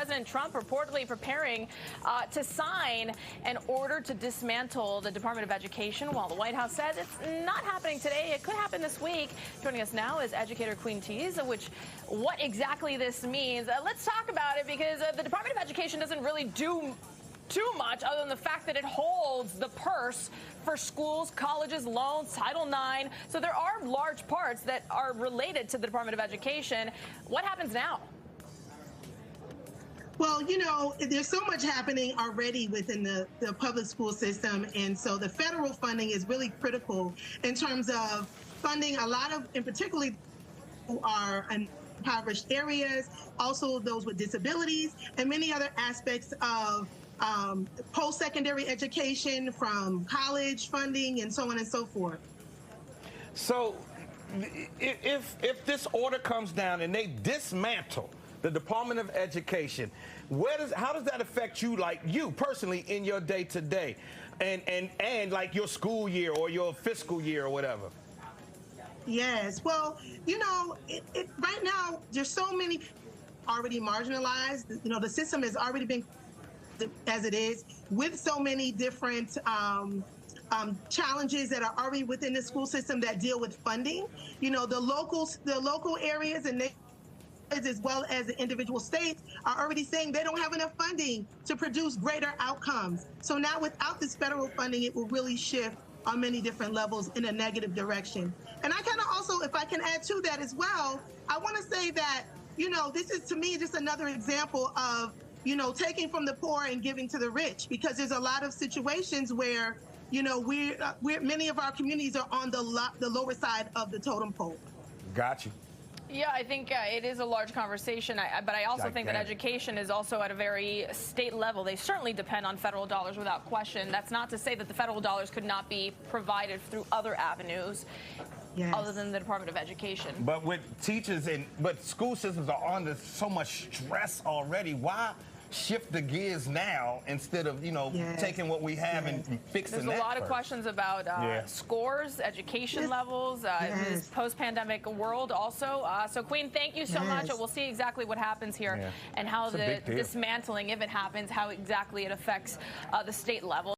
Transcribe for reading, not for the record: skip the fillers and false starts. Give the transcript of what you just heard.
President Trump reportedly preparing to sign an order to dismantle the Department of Education, while the White House says it's not happening today. It could happen this week. Joining us now is educator Queen Taese, what exactly this means. Let's talk about it, because the Department of Education doesn't really do too much other than the fact that it holds the purse for schools, colleges, loans, Title IX. So there are large parts that are related to the Department of Education. What happens now? Well, there's so much happening already within the public school system. And so the federal funding is really critical in terms of funding a lot of, and particularly who are in impoverished areas, also those with disabilities, and many other aspects of post-secondary education, from college funding and so on and so forth. So if this order comes down and they dismantle the Department of Education, how does that affect you, like you personally, in your day-to-day and like your school year or your fiscal year or whatever? Yes, well, right now there's so many already marginalized. The system has already been as it is, with so many different challenges that are already within the school system that deal with funding. The local areas and as well as the individual states are already saying they don't have enough funding to produce greater outcomes. So now without this federal funding, it will really shift on many different levels in a negative direction. And I kind of also, if I can add to that as well, I want to say that, this is to me just another example of taking from the poor and giving to the rich, because there's a lot of situations where, many of our communities are on the lower side of the totem pole. Got you. Yeah, I think it is a large conversation, but I also think that education is also at a very state level. They certainly depend on federal dollars without question. That's not to say that the federal dollars could not be provided through other avenues. Yes. Other than the Department of Education. But with teachers but school systems are under so much stress already. Why shift the gears now instead of, taking what we have and fixing that? There's a lot of questions about scores, education levels, this post-pandemic world also. So, Queen, thank you so much. We'll see exactly what happens here and how the dismantling, if it happens, how exactly it affects the state level.